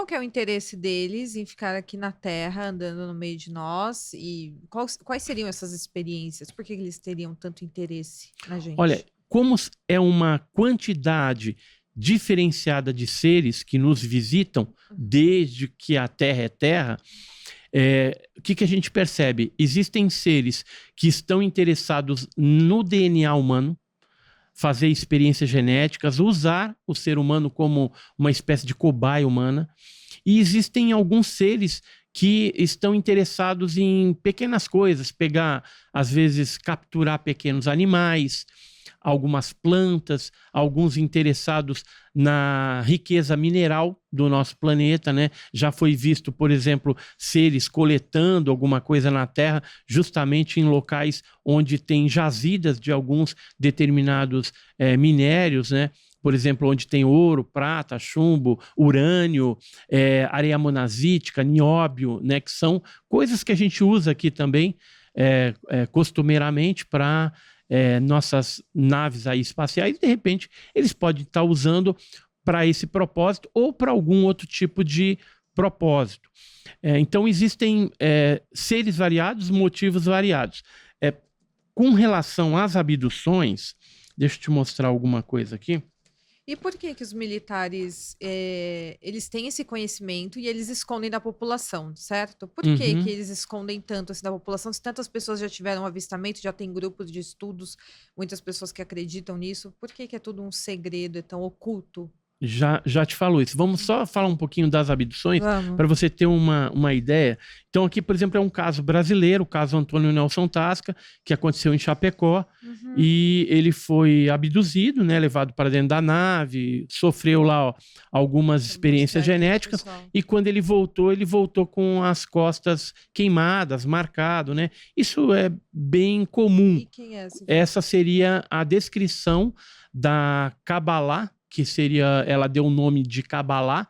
qual que é o interesse deles em ficar aqui na Terra, andando no meio de nós? E quais seriam essas experiências? Por que eles teriam tanto interesse na Olha, gente? como é uma quantidade diferenciada de seres que nos visitam desde que a Terra é Terra, o que a gente percebe? Existem seres que estão interessados no DNA humano, fazer experiências genéticas, usar o ser humano como uma espécie de cobaia humana. E existem alguns seres que estão interessados em pequenas coisas, pegar, às vezes, capturar pequenos animais, algumas plantas, alguns interessados na riqueza mineral do nosso planeta, né? Já foi visto, por exemplo, seres coletando alguma coisa na Terra, justamente em locais onde tem jazidas de alguns determinados minérios, né? Por exemplo, onde tem ouro, prata, chumbo, urânio, areia monazítica, nióbio, né? Que são coisas que a gente usa aqui também costumeiramente para nossas naves aí espaciais. De repente, eles podem estar usando para esse propósito ou para algum outro tipo de propósito. Então, existem seres variados, motivos variados. Com relação às abduções, deixa eu te mostrar alguma coisa aqui. E por que os militares, eles têm esse conhecimento e eles escondem da população, certo? Por que que eles escondem tanto assim da população? Se tantas pessoas já tiveram avistamento, já tem grupos de estudos, muitas pessoas que acreditam nisso, por que que é tudo um segredo, é tão oculto? Já te falou isso. Vamos só falar um pouquinho das abduções Vamos. para você ter uma ideia. Então aqui, por exemplo, é um caso brasileiro, o caso Antônio Nelson Tasca, que aconteceu em Chapecó, e ele foi abduzido, né, levado para dentro da nave, sofreu lá algumas experiências genéticas, e quando ele voltou com as costas queimadas, marcado, né? Isso é bem comum. E quem é esse? Essa seria a descrição da Kabbalah, que seria, ela deu o nome de Kabbalah,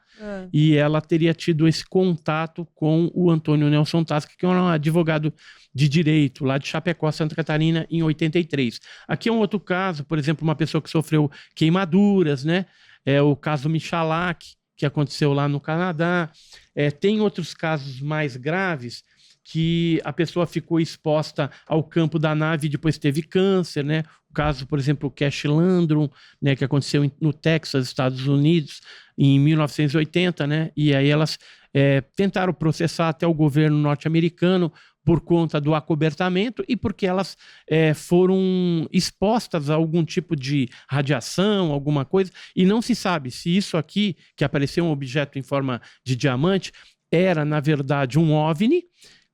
e ela teria tido esse contato com o Antônio Nelson Tasca, que é um advogado de direito lá de Chapecó, Santa Catarina, em 83. Aqui é um outro caso, por exemplo, uma pessoa que sofreu queimaduras, né? É o caso Michalak, que aconteceu lá no Canadá. Tem outros casos mais graves, que a pessoa ficou exposta ao campo da nave e depois teve câncer, né? O caso, por exemplo, o Cash Landrum, né, que aconteceu no Texas, Estados Unidos, em 1980, né? E aí elas tentaram processar até o governo norte-americano por conta do acobertamento e porque elas foram expostas a algum tipo de radiação, alguma coisa, e não se sabe se isso aqui, que apareceu um objeto em forma de diamante, era, na verdade, um OVNI,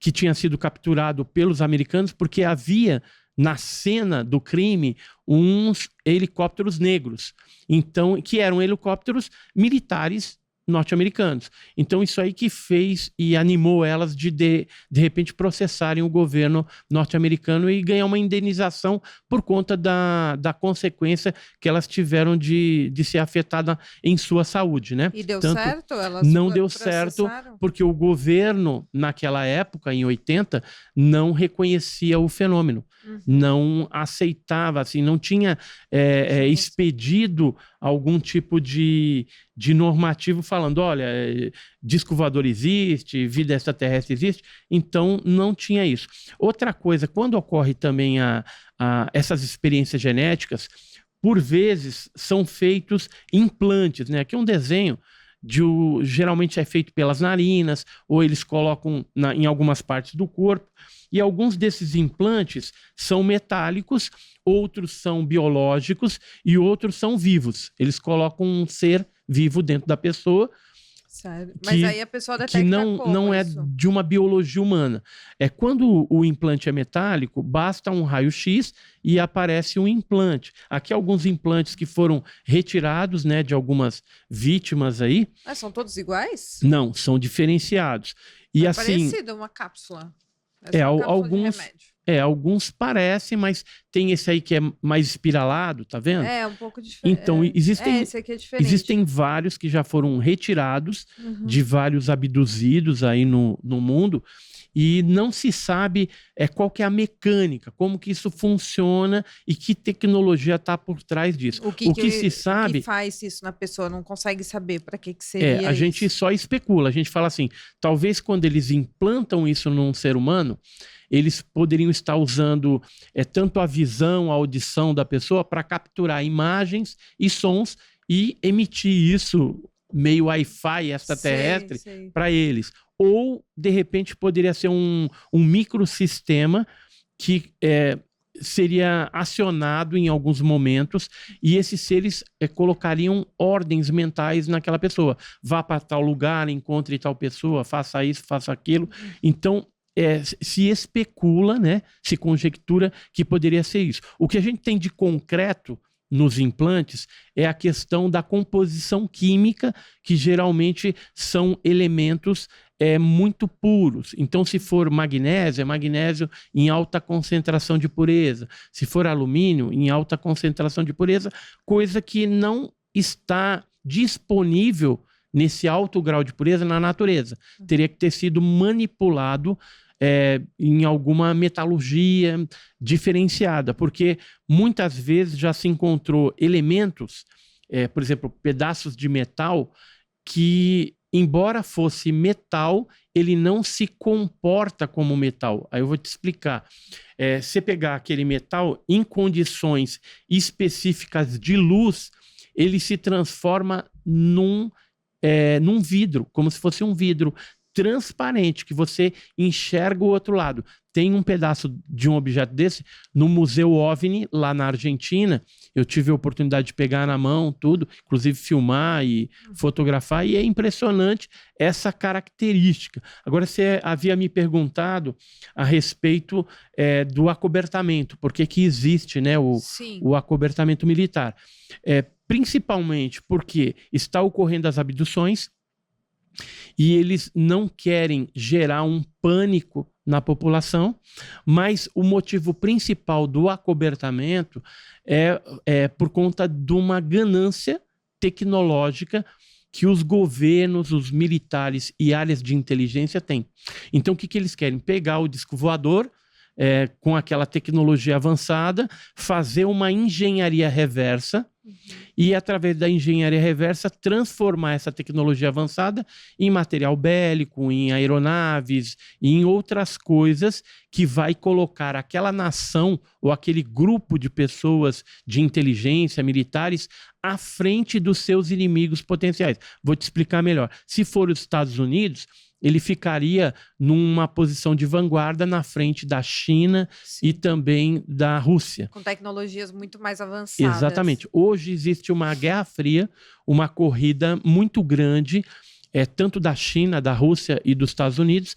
que tinha sido capturado pelos americanos, porque havia na cena do crime uns helicópteros negros, então, que eram helicópteros militares norte-americanos. Então, isso aí que fez e animou elas de repente processarem o governo norte-americano e ganhar uma indenização por conta da consequência que elas tiveram de ser afetada em sua saúde, né? E deu certo? Elas não deu certo, porque o governo, naquela época, em 80, não reconhecia o fenômeno, não aceitava, assim, não tinha expedido algum tipo de normativo falando, olha, disco voador existe, vida extraterrestre existe, então não tinha isso. Outra coisa, quando ocorre também essas experiências genéticas, por vezes são feitos implantes, né? Aqui é um desenho geralmente é feito pelas narinas, ou eles colocam em algumas partes do corpo, e alguns desses implantes são metálicos, outros são biológicos e outros são vivos. Eles colocam um ser vivo dentro da pessoa. Sério? Mas aí a pessoa detecta que não é de uma biologia humana. Quando o implante é metálico, basta um raio-x e aparece um implante. Aqui alguns implantes que foram retirados, né, de algumas vítimas aí. São todos iguais? Não, são diferenciados. E assim, parecido, uma cápsula. Alguns Alguns parecem, mas tem esse aí que é mais espiralado, tá vendo? Um pouco diferente. Então, esse aqui é diferente. Existem vários que já foram retirados de vários abduzidos aí no mundo, e não se sabe qual que é a mecânica, como que isso funciona e que tecnologia está por trás disso. O que se sabe... O que faz isso na pessoa? Não consegue saber para que seria a gente só especula, a gente fala assim, talvez quando eles implantam isso num ser humano, eles poderiam estar usando tanto a visão, a audição da pessoa para capturar imagens e sons e emitir isso meio Wi-Fi extraterrestre para eles. Ou, de repente, poderia ser um microsistema que seria acionado em alguns momentos e esses seres colocariam ordens mentais naquela pessoa. Vá para tal lugar, encontre tal pessoa, faça isso, faça aquilo. Então, se especula, né, se conjectura que poderia ser isso. O que a gente tem de concreto nos implantes é a questão da composição química, que geralmente são elementos muito puros. Então, se for magnésio, é magnésio em alta concentração de pureza. Se for alumínio, em alta concentração de pureza, coisa que não está disponível nesse alto grau de pureza na natureza. Teria que ter sido manipulado em alguma metalurgia diferenciada, porque muitas vezes já se encontrou elementos, por exemplo, pedaços de metal que, embora fosse metal, ele não se comporta como metal. Aí eu vou te explicar. Se pegar aquele metal em condições específicas de luz, ele se transforma num vidro, como se fosse um vidro transparente, que você enxerga o outro lado. Tem um pedaço de um objeto desse no Museu OVNI, lá na Argentina. Eu tive a oportunidade de pegar na mão tudo, inclusive filmar e fotografar, e é impressionante essa característica. Agora, você havia me perguntado a respeito do acobertamento, por que existe, né, o acobertamento militar. Principalmente porque está ocorrendo as abduções, e eles não querem gerar um pânico na população, mas o motivo principal do acobertamento é por conta de uma ganância tecnológica que os governos, os militares e áreas de inteligência têm. Então, o que eles querem? Pegar o disco voador, com aquela tecnologia avançada, fazer uma engenharia reversa, e, através da engenharia reversa, transformar essa tecnologia avançada em material bélico, em aeronaves e em outras coisas que vai colocar aquela nação ou aquele grupo de pessoas de inteligência, militares, à frente dos seus inimigos potenciais. Vou te explicar melhor. Se for os Estados Unidos, ele ficaria numa posição de vanguarda na frente da China e também da Rússia. Com tecnologias muito mais avançadas. Exatamente. Hoje existe uma guerra fria, uma corrida muito grande, tanto da China, da Rússia e dos Estados Unidos,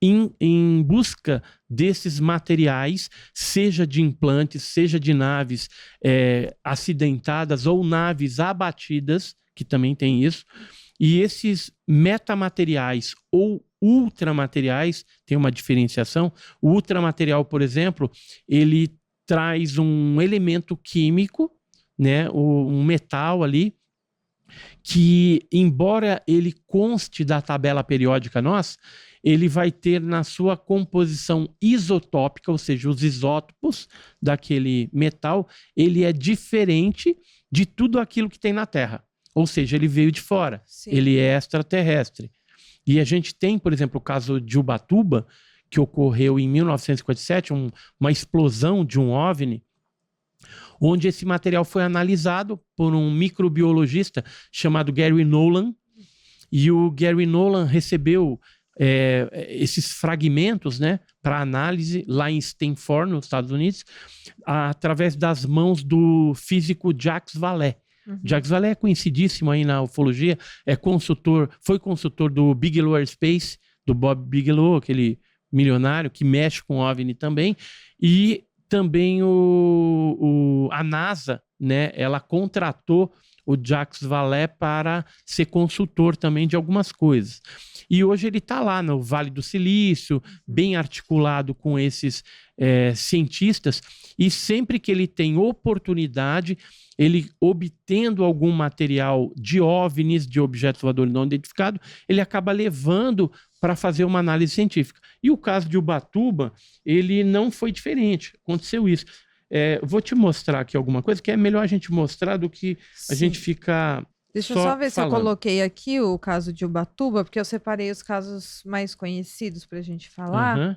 em busca desses materiais, seja de implantes, seja de naves acidentadas ou naves abatidas, que também tem isso. E esses metamateriais ou ultramateriais, tem uma diferenciação. O ultramaterial, por exemplo, ele traz um elemento químico, né, um metal ali, que, embora ele conste da tabela periódica nossa, ele vai ter na sua composição isotópica, ou seja, os isótopos daquele metal, ele é diferente de tudo aquilo que tem na Terra. Ou seja, ele veio de fora, ele é extraterrestre. E a gente tem, por exemplo, o caso de Ubatuba, que ocorreu em 1957, uma explosão de um OVNI, onde esse material foi analisado por um microbiologista chamado Gary Nolan, e o Gary Nolan recebeu esses fragmentos, né, para análise lá em Stanford, nos Estados Unidos, através das mãos do físico Jacques Vallée. Jacques Vallée é conhecidíssimo aí na ufologia, foi consultor do Bigelow Aerospace, do Bob Bigelow, aquele milionário que mexe com OVNI também, e também a NASA, né, ela contratou o Jacques Vallée para ser consultor também de algumas coisas. E hoje ele está lá no Vale do Silício, bem articulado com esses cientistas, e sempre que ele tem oportunidade, ele obtendo algum material de OVNIs, de objetos voadores não identificados, ele acaba levando para fazer uma análise científica. E o caso de Ubatuba, ele não foi diferente, aconteceu isso. Vou te mostrar aqui alguma coisa que é melhor a gente mostrar do que a gente ficar... Deixa eu só ver se eu coloquei aqui o caso de Ubatuba, porque eu separei os casos mais conhecidos para a gente falar. Uhum.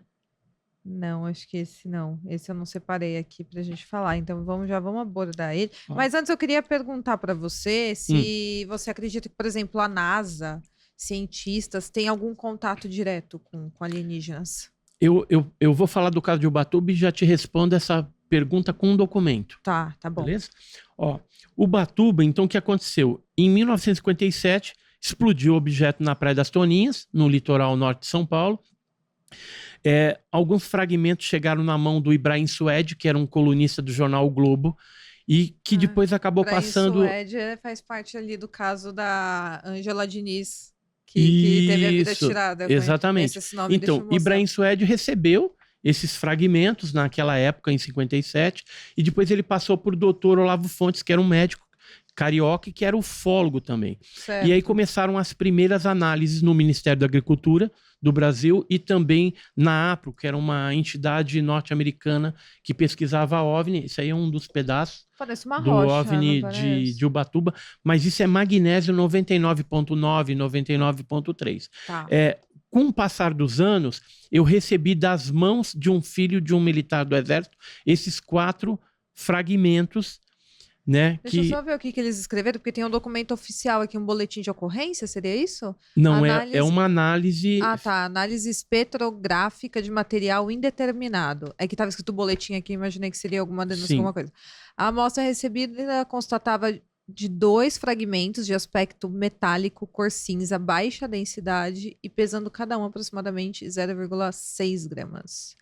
Não, acho que esse não. Esse eu não separei aqui para a gente falar. Então já vamos abordar ele. Mas antes eu queria perguntar para você se você acredita que, por exemplo, a NASA, cientistas, tem algum contato direto com alienígenas. Eu vou falar do caso de Ubatuba e já te respondo essa pergunta com um documento. Tá bom. Beleza? Ubatuba, então, o que aconteceu? Em 1957, explodiu o objeto na Praia das Toninhas, no litoral norte de São Paulo. Alguns fragmentos chegaram na mão do Ibrahim Suede, que era um colunista do jornal O Globo, e que depois acabou passando... Ibrahim Suede faz parte ali do caso da Ângela Diniz, que teve a vida tirada. Exatamente. Esse nome, então, Ibrahim Suede recebeu esses fragmentos naquela época, em 57, e depois ele passou por Dr. Olavo Fontes, que era um médico carioca e que era ufólogo também. Certo. E aí começaram as primeiras análises no Ministério da Agricultura do Brasil e também na APRO, que era uma entidade norte-americana que pesquisava OVNI. Isso aí é um dos pedaços do rocha, OVNI de Ubatuba, mas isso é magnésio 99,9, 99,3. Tá. Com o passar dos anos, eu recebi das mãos de um filho de um militar do Exército esses 4 fragmentos, né? Deixa eu só ver o que eles escreveram, porque tem um documento oficial aqui, um boletim de ocorrência, seria isso? Não, é uma análise... Ah, tá. Análise espectrográfica de material indeterminado. É que estava escrito boletim aqui, imaginei que seria alguma denúncia, alguma coisa. A amostra recebida constatava de 2 fragmentos de aspecto metálico, cor cinza, baixa densidade e pesando cada um aproximadamente 0,6 gramas.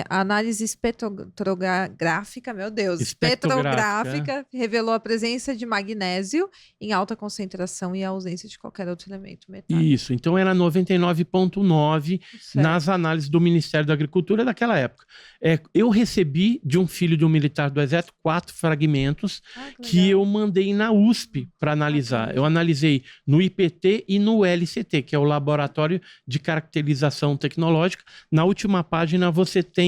A análise espectrográfica, meu Deus, espectrográfica revelou a presença de magnésio em alta concentração e a ausência de qualquer outro elemento metálico. Isso, então era 99,9 nas análises do Ministério da Agricultura daquela época. Eu recebi de um filho de um militar do Exército 4 fragmentos que eu mandei na USP para analisar. Eu analisei no IPT e no LCT, que é o Laboratório de Caracterização Tecnológica. Na última página você tem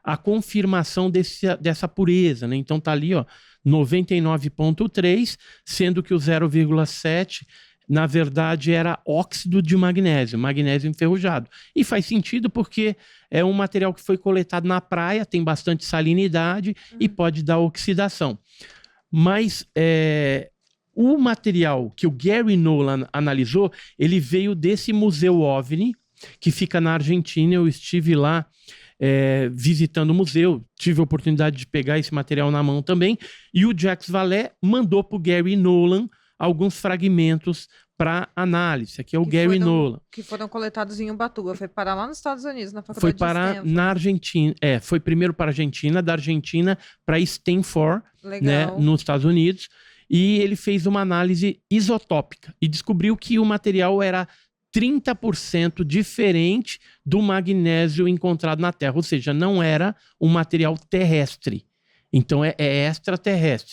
a confirmação dessa pureza, né? Então tá ali, 99,3, sendo que o 0,7 na verdade era óxido de magnésio enferrujado. E faz sentido porque é um material que foi coletado na praia, tem bastante salinidade e pode dar oxidação. Mas o material que o Gary Nolan analisou, ele veio desse Museu OVNI, que fica na Argentina. Eu estive lá visitando o museu, tive a oportunidade de pegar esse material na mão também, e o Jacques Vallée mandou para o Gary Nolan alguns fragmentos para análise. Aqui é o Gary Nolan. Que foram coletados em Ubatuba. Foi parar lá nos Estados Unidos, na faculdade Foi parar na Argentina. Foi primeiro para a Argentina, da Argentina para Stanford, né, nos Estados Unidos, e ele fez uma análise isotópica e descobriu que o material era 30% diferente do magnésio encontrado na Terra, ou seja, não era um material terrestre. Então é extraterrestre.